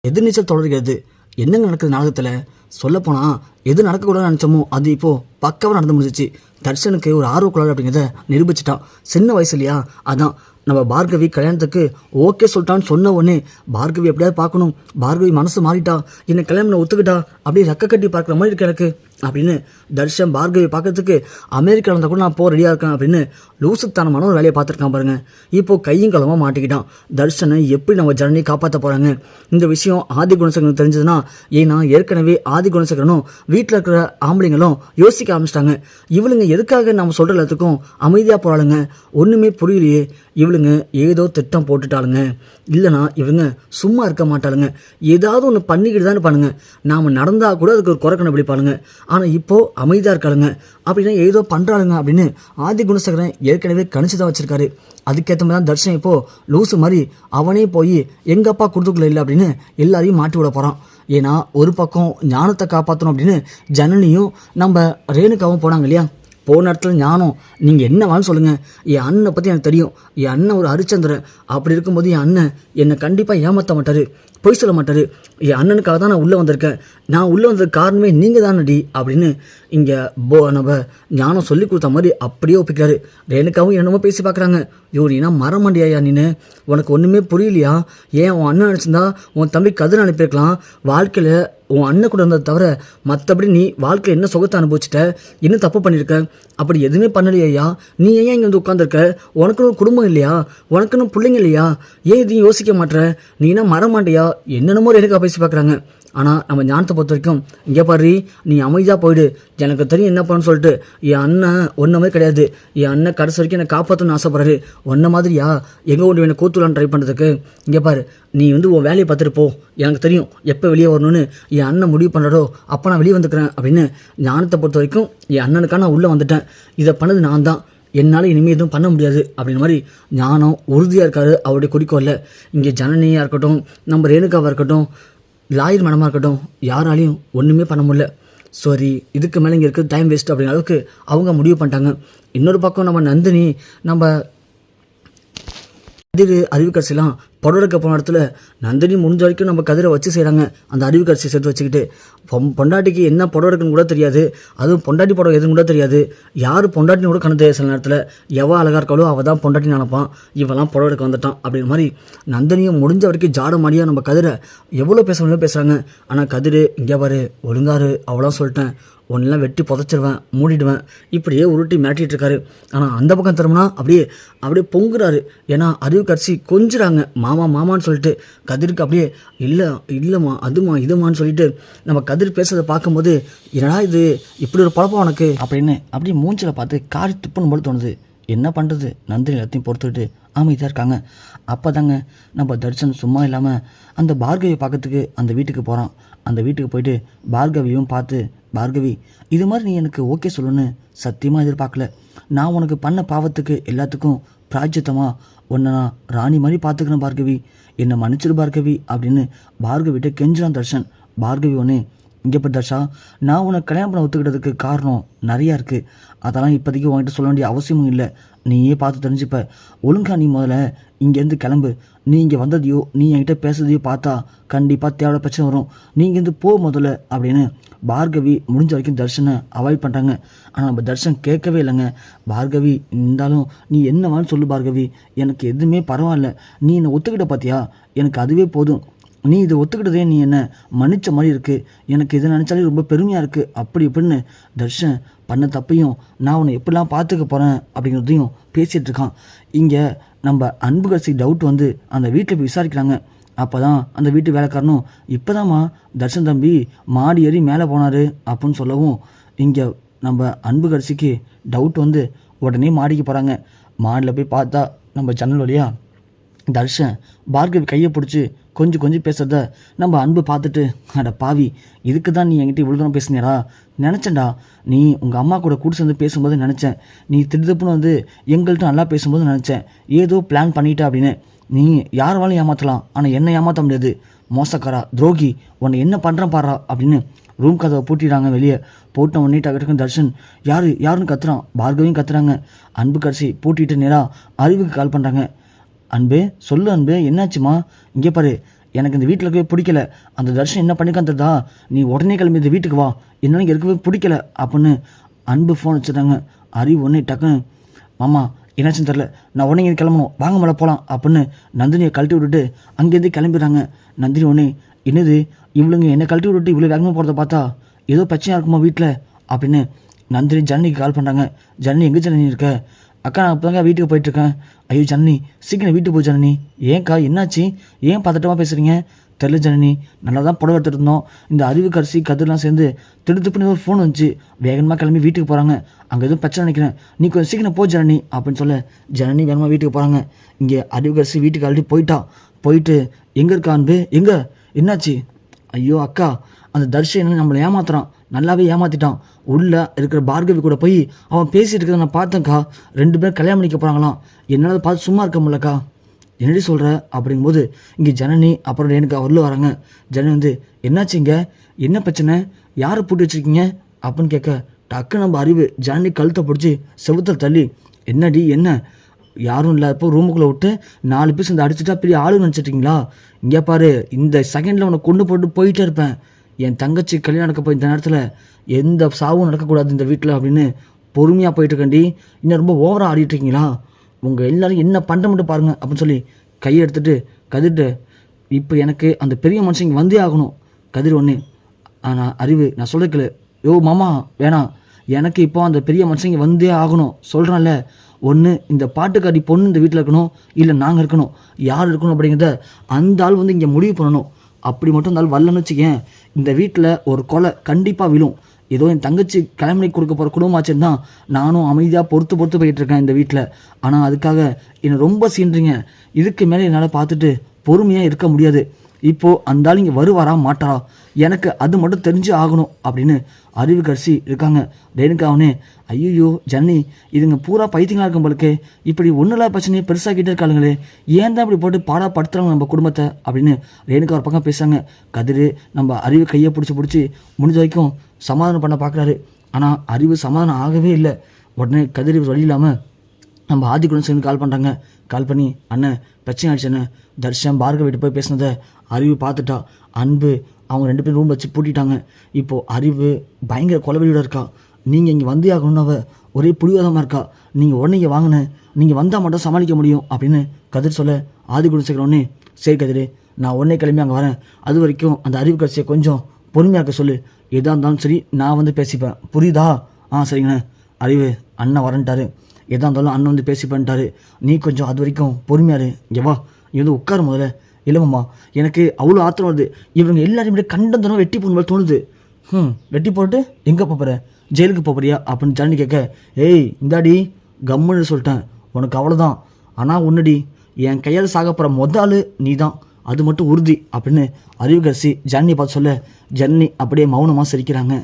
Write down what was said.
எதிர்நீச்சல் தொடர்கிறது. என்னங்க நடக்குது நாடகத்தில்? சொல்லப்போனால் எது நடக்கக்கூடாதுன்னு நினச்சோமோ அது இப்போது பக்காவாக நடந்து முடிஞ்சிச்சு. தர்ஷனுக்கு ஒரு ஆர்வக்குள்ளார் அப்படிங்கிறத நிரூபிச்சிட்டான். சின்ன வயசு இல்லையா, அதான் நம்ம பார்கவி கல்யாணத்துக்கு ஓகே சொல்லிட்டான்னு சொன்ன உடனே பார்கவி எப்படியாவது பார்க்கணும், பார்கவி மனசு மாறிட்டா, என்னை கல்யாணம் ஒத்துக்கிட்டா, அப்படியே ரெக்க கட்டி பார்க்குற மாதிரி இருக்கு எனக்கு அப்படின்னு தர்ஷன் பார்கவி பார்க்கறதுக்கு அமெரிக்காவில் இருந்தால் கூட நான் போக ரெடியாக இருக்கேன் அப்படின்னு லூசுத்தனமான ஒரு வேலையை பார்த்துருக்கான் பாருங்க. இப்போது கையும் களமாக மாட்டிக்கிட்டான். தர்ஷனை எப்படி நம்ம ஜனனியை காப்பாற்ற போகிறாங்க? இந்த விஷயம் ஆதி குணசேகரனுக்கு தெரிஞ்சதுன்னா, ஏன்னா ஏற்கனவே ஆதி குணசேகரனும் வீட்டில் இருக்கிற ஆம்பளைங்களும் யோசிக்க ஆரம்பிச்சிட்டாங்க. இவளுங்க எதுக்காக நம்ம சொல்கிற எல்லாத்துக்கும் அமைதியாக போகிறாளுங்க, ஒன்றுமே புரியலையே, இவளுங்க ஏதோ திட்டம் போட்டுட்டாளுங்க, இல்லைனா இவங்க சும்மா இருக்க மாட்டாளுங்க, ஏதாவது ஒன்று பண்ணிக்கிட்டு தான் இருப்பானுங்க, நாம் நடந்தால் கூட அதுக்கு ஒரு குறைக்கணை பிடிப்பாளுங்க, ஆனால் இப்போது அமைதியாக இருக்காளுங்க அப்படின்னா ஏதோ பண்ணுறாளுங்க அப்படின்னு ஆதி குணசேகரன் ஏற்கனவே கணிச்சு தான் வச்சுருக்காரு. அதுக்கேற்ற மாதிரி தான் தர்ஷன் இப்போது லூசு மாதிரி அவனே போய் எங்கள் அப்பா கொடுத்துக்குள்ள இல்லை அப்படின்னு எல்லாரையும் மாட்டி விட போகிறான். ஏன்னா ஒரு பக்கம் ஞானத்தை காப்பாற்றணும் அப்படின்னு ஜனனியும் நம்ம ரேணுகாவும் போனாங்க இல்லையா. போன இடத்துல ஞானம் நீங்கள் என்ன வேணும் சொல்லுங்கள், என் அண்ணனை பற்றி எனக்கு தெரியும், என் அண்ணன் ஒரு ஹரிச்சந்திரன், அப்படி இருக்கும்போது என் அண்ணன் என்னை கண்டிப்பாக ஏமாற்ற மாட்டார், பொய் சொல்ல மாட்டார், என் அண்ணனுக்காக தான் நான் உள்ளே வந்திருக்கேன், நான் உள்ளே வந்ததுக்கு காரணமே நீங்கள் தானடி அப்படின்னு இங்கே நம்ம ஞானம் சொல்லி கொடுத்த மாதிரி அப்படியே ஒப்பிக்கிறாரு. ரேணுக்காவும் என்னமோ பேசி பார்க்குறாங்க. நீனா மரமண்டியா நீனு, உனக்கு ஒன்றுமே புரியலையா? ஏன் உன் அண்ணன் நினச்சிருந்தா உன் தம்பி கதிர் அனுப்பியிருக்கலாம், வாழ்க்கையில் உன் அண்ணன் கூட இருந்ததை தவிர மற்றபடி நீ வாழ்க்கையில் என்ன சுகத்தை அனுபவிச்சிட்ட, என்ன தப்பு பண்ணியிருக்க, அப்படி எதுவுமே பண்ணலையா? நீ ஏன் இங்கே வந்து உட்காந்துருக்க? உனக்குன்னு ஒரு குடும்பம் இல்லையா? உனக்குன்னு பிள்ளைங்க இல்லையா? ஏன் இதையும் யோசிக்க மாட்டேற? நீனா மரமாண்டியா? என்னென்னமோ எனக்கா பேசி பார்க்குறாங்க. ஆனால் நம்ம ஞானத்தை பொறுத்த வரைக்கும், இங்கே பாரு, நீ அமைதியாக போயிடு, எனக்கு தெரியும் என்ன பண்ணு சொல்லிட்டு, என் அண்ணன் ஒன்றுமே கிடையாது, என் அண்ணன் கடைசி வரைக்கும் என்னை காப்பாற்றணும்னு ஆசைப்படுறாரு, ஒன்றை மாதிரியா எங்கே கொண்டு என்னை கூத்துலான்னு ட்ரை பண்ணுறதுக்கு. இங்கே பாரு, நீ வந்து உன் வேலையை பார்த்துட்டு போ, எனக்கு தெரியும் எப்போ வெளியே வரணும்னு என் அண்ணன் முடிவு பண்ணுறோ அப்போ நான் வெளியே வந்துக்கிறேன் அப்படின்னு. ஞானத்தை பொறுத்த வரைக்கும் என் அண்ணனுக்காக நான் உள்ளே வந்துட்டேன், இதை பண்ணது நான் தான், என்னால் இனிமேல் எதுவும் பண்ண முடியாது அப்படின்ற மாதிரி ஞானம் உறுதியாக இருக்காரு அவருடைய குறிக்கோளில். இங்கே ஜனனியாக இருக்கட்டும், நம்ம ரேணுகாவாக இருக்கட்டும், லாயர் மேடமாக இருக்கட்டும், யாராலையும் ஒன்றுமே பண்ண முடியல. சரி, இதுக்கு மேலே இங்கே இருக்குது டைம் வேஸ்ட் அப்படிங்கிற அளவுக்கு அவங்க முடிவு பண்ணிட்டாங்க. இன்னொரு பக்கம் நம்ம நந்தினி நம்ம கதிர் அறிவுக்கரசிலாம் புடவைக்க போன இடத்துல நந்தினி முடிஞ்ச வரைக்கும் நம்ம கதிரை வச்சு செய்கிறாங்க. அந்த அறிவுக்கரசி சேர்த்து வச்சுக்கிட்டு பொண்டாட்டிக்கு என்ன புடவை இருக்குன்னு கூட தெரியாது, அதுவும் பொண்டாட்டி புடவை எதுன்னு கூட தெரியாது, யார் பொண்டாட்டின்னு கூட கணக்கு தெரியாது. சில நேரத்தில் எவ்வளோ அழகாக இருக்காளோ அவள் தான் பொண்டாட்டின்னு நினைப்பான், இவெல்லாம் புடவை எடுக்க வந்துட்டான் அப்படிங்கிற மாதிரி நந்தினியும் முடிஞ்ச வரைக்கும் ஜாட மாடியாக நம்ம கதிரை எவ்வளோ பேசுகிறாங்க. ஆனால் கதிர் இங்கே பாரு, ஒழுங்காரு, அவ்வளோ சொல்லிட்டேன், ஒன்றெல்லாம் வெட்டி புதைச்சிருவேன், மூடிடுவேன், இப்படியே உருட்டி மிரட்டிகிட்டு இருக்காரு. ஆனால் அந்த பக்கம் திரும்பினா அப்படியே பொங்குறாரு. ஏன்னா அறிவுக்கரசி கொஞ்சிறாங்க, மாமா மாமான்னு சொல்லிட்டு. கதிருக்கு அப்படியே இல்லைம்மா அதுமா இதுமான்னு சொல்லிட்டு நம்ம கதிர் பேசுறதை பார்க்கும்போது, என்னடா இது இப்படி ஒரு பழப்பம் உனக்கு அப்படின்னு அப்படியே மூஞ்சில் பார்த்து காரி துப்புன்னு போல தோணுது. என்ன பண்ணுறது, நந்தினி எல்லாத்தையும் பொறுத்துக்கிட்டு அமைதியாக இருக்காங்க. அப்போ தாங்க நம்ம தர்ஷன் சும்மா இல்லாமல் அந்த பார்கவியை பார்க்கறதுக்கு அந்த வீட்டுக்கு போகிறான். அந்த வீட்டுக்கு போயிட்டு பார்கவியும் பார்த்து, பார்கவி, இது மாதிரி நீ எனக்கு ஓகே சொல்லணும்னு சத்தியமாக எதிர்பார்க்கல, நான் உனக்கு பண்ண பாவத்துக்கு எல்லாத்துக்கும் பிராய்ச்சித்தமாக உன்னை நான் ராணி மாதிரி பார்த்துக்கிறேன் பார்கவி, என்னை மன்னிச்சிரு பார்கவி அப்படின்னு பார்கவிட்ட கெஞ்சிரான் தர்ஷன். பார்கவி ஒன்று, இங்கே இப்போ தர்ஷா, நான் உனக்கு கல்யாணம் பண்ண ஒத்துக்கிட்டதுக்கு காரணம் நிறையா இருக்குது, அதெல்லாம் இப்போதைக்கு உன்கிட்ட சொல்ல வேண்டிய அவசியமும் இல்லை, நீயே பார்த்து தெரிஞ்சுப்ப, ஒழுங்கா நீ முதல்ல இங்கேருந்து கிளம்பு, நீ இங்கே வந்ததையோ நீ என்கிட்ட பேசுறதையோ பார்த்தா கண்டிப்பாக தேவையான பிரச்சனை வரும், நீ இங்கேருந்து போ முதல்ல அப்படின்னு பார்கவி முடிஞ்ச வரைக்கும் தர்ஷனை அவாய்ட் பண்ணுறாங்க. ஆனால் நம்ம தர்ஷன் கேட்கவே இல்லைங்க. பார்கவி, இருந்தாலும் நீ என்ன வேணும்னு சொல்லு பார்கவி, எனக்கு எதுவுமே பரவாயில்ல, நீ என்னை ஒத்துக்கிட்ட பார்த்தியா, எனக்கு அதுவே போதும், நீ இதை ஒத்துக்கிட்டதே நீ என்ன மன்னிச்ச மாதிரி இருக்குது, எனக்கு இதை நினச்சாலே ரொம்ப பெருமையாக இருக்குது அப்படி இப்படின்னு தர்ஷன் பண்ண தப்பையும் நான் உன்னை எப்படிலாம் பார்த்துக்க போகிறேன் அப்படிங்கிறதையும் பேசிகிட்டு இருக்கான். இங்கே நம்ம அன்புகரசி டவுட் வந்து அந்த வீட்டில் போய் விசாரிக்கிறாங்க. அப்போ தான் அந்த வீட்டு வேலைக்காரனும், இப்போதாம்மா தர்ஷன் தம்பி மாடி ஏறி மேலே போனார் அப்படின்னு சொல்லவும், இங்கே நம்ம அன்புகரசிக்கு டவுட் வந்து உடனே மாடிக்கு போகிறாங்க. மாடியில் போய் பார்த்தா நம்ம ஜன்னல் வழியா தர்ஷன் பார்கவி கையை பிடிச்சி கொஞ்சம் பேசுறத நம்ம அன்பு பார்த்துட்டு, அட பாவி, இதுக்கு தான் நீ என்கிட்ட இவ்வளோ தூரம் பேசுனியடா, நினச்சேன்டா, நீ உங்கள் அம்மா கூட கூட்டு சேர்ந்து பேசும்போது நினச்சேன், நீ திடுதப்புன்னு வந்து எங்கள்கிட்ட நல்லா பேசும்போது நினச்சேன் ஏதோ பிளான் பண்ணிட்ட அப்படின்னு. நீ யார் வேலையும் ஏமாற்றலாம், ஆனால் என்னை ஏமாற்ற முடியாது, மோசக்காரா துரோகி, உன்னை என்ன பண்ணுறேன் பாரா அப்படின்னு ரூம் கதவை பூட்டிடுறாங்க. வெளியே போட்ட உடனே டக்கு தர்ஷன் யாருன்னு கத்துறான். பார்கவியும் கத்துறாங்க. அன்புக்கரசி பூட்டிட்டு நேராக அறிவுக்கு கால் பண்ணுறாங்க. அன்பு சொல்லு அன்பு, என்னாச்சுமா, இங்கே பாரு, எனக்கு இந்த வீட்டில் இருக்கவே பிடிக்கல. அந்த தர்ஷன் என்ன பண்ணிக்கான் தெரியுதா, நீ உடனே கிளம்பி இந்த வீட்டுக்கு வா, என்னால் இங்கே இருக்கவே பிடிக்கல அப்படின்னு அன்பு ஃபோன் வச்சுட்டாங்க. அறிவு உடனே டக்குன்னு மாமா என்னாச்சுன்னு தெரில, நான் உடனே இங்கே கிளம்பணும், வாங்க மேலே போகலாம் அப்படின்னு நந்தினியை கழட்டி விட்டுட்டு அங்கேருந்து கிளம்பிடுறாங்க. நந்தினி உடனே என்னது இவளுங்க என்னை கழட்டி விட்டுட்டு இவ்வளோ வேகமாக போகிறத பார்த்தா ஏதோ பிரச்சனையாக இருக்குமா வீட்டில் அப்படின்னு நந்தினி ஜனனிக்கு கால் பண்ணுறாங்க. ஜனனி எங்கே ஜனனி இருக்க? அக்கா நான் இப்போ தாங்க வீட்டுக்கு போயிட்டுருக்கேன். ஐயோ ஜனனி சீக்கிரம் வீட்டுக்கு போய் ஜனனி. ஏன்க்கா என்னாச்சு, ஏன் பதட்டமாக பேசுகிறீங்க? தெரில ஜனனி, நல்லா தான் புடவை எடுத்துகிட்டு இருந்தோம், இந்த அறிவுக்கரசி கதிரெலாம் சேர்ந்து திடுத்துப்புன்னு ஒரு ஃபோன் வந்துச்சு, வேகமாக கிளம்பி வீட்டுக்கு போகிறாங்க, அங்கே எதுவும் பிரச்சனை நினைக்கிறேன், நீ கொஞ்சம் சீக்கிரம் போ ஜனனி அப்படின்னு சொல்ல ஜனனி வேகமாக வீட்டுக்கு போகிறாங்க. இங்கே அறிவுக்கரசி வீட்டுக்கு ஆல்ரெடி போயிட்டு எங்கே இருக்கா அன்பு, எங்கே என்னாச்சு? ஐயோ அக்கா அந்த தர்ஷன் நம்மளை ஏமாத்துறான், நல்லாவே ஏமாற்றிட்டான். உள்ளே இருக்கிற பார்கவி கூட போய் அவன் பேசிகிட்டு இருக்கிறத நான் பார்த்தேன்க்கா, 2 பேரும் கல்யாணம் பண்ணிக்க போகிறாங்களாம், என்னால் பார்த்து சும்மா இருக்க முடியலக்கா. என்னடி சொல்கிற அப்படிங்கும்போது இங்கே ஜனனி அப்புறம் ரேணுகா உள்ள வராங்க. ஜனனி வந்து என்னாச்சு, இங்கே என்ன பிரச்சனை, யாரை பூட்டி வச்சுருக்கீங்க அப்படின்னு கேட்க டக்கு நம்ம அறிவு ஜனனி கழுத்தை பிடிச்சி செவுத்தில் தள்ளி என்னடி என்ன, யாரும் இல்லாதப்போ ரூமுக்குள்ளே விட்டு 4 பீஸ் இந்த அடிச்சுட்டா பெரிய ஆளு நினச்சிட்டிங்களா? இங்கே பாரு, இந்த செகண்டில் உன்னை கொண்டு போட்டு போயிட்டே இருப்பேன். என் தங்கச்சி கல்யாணம் நடக்க போய் இந்த நேரத்தில் எந்த சாவும் நடக்கக்கூடாது இந்த வீட்டில் அப்படின்னு பொறுமையாக போயிட்டுருக்கண்டி, இன்னும் ரொம்ப ஓவராக ஆடிட்டுருக்கீங்களா? உங்கள் எல்லோரும் என்ன பண்ணுற மட்டும் பாருங்கள் அப்படின்னு சொல்லி கையை எடுத்துகிட்டு கதிர்ட்டு இப்போ எனக்கு அந்த பெரிய மனுஷன் இங்கே வந்தே ஆகணும். கதிர் ஒன்று ஆனால் அறிவு நான் சொல்லிக்கல, யோ மாமா வேணாம், எனக்கு இப்போ அந்த பெரிய மனுஷன் இங்கே வந்தே ஆகணும் சொல்கிறான்ல, ஒன்று இந்த பாட்டுக்காரி பொண்ணு இந்த வீட்டில் இருக்கணும், இல்லை நாங்கள் இருக்கணும், யார் இருக்கணும் அப்படிங்கிறத அந்த ஆள் வந்து இங்கே முடிவு பண்ணணும். அப்படி மட்டும் இருந்தாலும் வரலன்னு வச்சுக்கேன், இந்த வீட்டில் ஒரு கொலை கண்டிப்பாக விழும். ஏதோ என் தங்கச்சி கிளம்பி கொடுக்க போகிற குடும்பமாச்சுன்னு தான் நானும் அமைதியாக பொறுத்து போயிட்டுருக்கேன் இந்த வீட்டில். ஆனால் அதுக்காக என்னை ரொம்ப சீன்றீங்க, இதுக்கு மேலே என்னால் பார்த்துட்டு பொறுமையாக இருக்க முடியாது. இப்போது அந்த ஆள் இங்கே வருவாரா மாட்டாரா, எனக்கு அது மட்டும் தெரிஞ்சு ஆகணும் அப்படின்னு அறிவுக்கரசி இருக்காங்க. ரேணுகாவனே ஐயோ ஜனனி இதுங்க பூரா பைத்தியங்களாக இருக்கும் போலுக்கு, இப்படி ஒன்றும் பிரச்சனையை பெருசாகிட்டே இருக்காளுங்களே, ஏன் தான் இப்படி போட்டு பாடாப்படுத்துகிறாங்க நம்ம குடும்பத்தை அப்படின்னு ரேணுகா ஒரு பக்கம் பேசுகிறாங்க. கதிர் நம்ம அறிவு கையை பிடிச்சி முடிஞ்ச வரைக்கும் சமாதானம் பண்ண பார்க்குறாரு. ஆனால் அறிவு சமாதானம் ஆகவே இல்லை. உடனே கதிர் வழி இல்லாமல் நம்ம ஆதிக்குடன் சேர்ந்து கால் பண்ணுறாங்க. கால் பண்ணி அண்ணன் பிரச்சனை ஆயிடுச்சு அண்ணன், தர்ஷன் பார்கவி வீட்டு போய் பேசினதை அறிவு பார்த்துட்டா, அன்பு அவங்க 2 பேரும் ரூம் வச்சு பூட்டிட்டாங்க. இப்போது அறிவு பயங்கர கொலவெளியோட இருக்கா, நீங்கள் இங்கே வந்தே ஆகணும்னு ஒரே புடிவாதமாக இருக்கா, நீங்கள் உடனே இங்கே வாங்கினேன், நீங்கள் வந்தால் மட்டும் சமாளிக்க முடியும் அப்படின்னு கதிர் சொல்ல ஆதிக்குடன் சேர்க்குறோன்னே சரி கதிர் நான் உடனே கிளம்பி அங்கே வரேன், அது வரைக்கும் அந்த அறிவு கட்சியை கொஞ்சம் பொறுமையாக்க சொல்லு, எதாக இருந்தாலும் சரி நான் வந்து பேசிப்பேன் புரியுதா? சரிங்கண்ணே. அறிவு அண்ணன் வரன்ட்டாரு, எதாக இருந்தாலும் அண்ணன் வந்து பேசிப்பேன்ட்டாரு, நீ கொஞ்சம் அது வரைக்கும் பொறுமையாரு, இங்கே வா நீ வந்து உட்காரு முதல்ல. இல்லைம்மா எனக்கு அவ்வளோ ஆத்திரம் வருது, இவங்க எல்லாரையும் கண்டந்தனம் வெட்டி போன தோணுது. வெட்டி போட்டு எங்கே போகிற, ஜெயிலுக்கு போகிறியா அப்படின்னு ஜனனி கேட்க ஏய் இந்தாடி கம்முன்னு சொல்லிட்டேன், உனக்கு அவ்வளோதான். ஆனால் உன்னடி என் கையால் சாக போகிற ஆள் நீ தான், அது மட்டும் உறுதி அப்படின்னு அறிவுக்கரசி ஜனனி பார்த்து சொல்ல ஜனனி அப்படியே மௌனமாக சிரிக்கிறாங்க.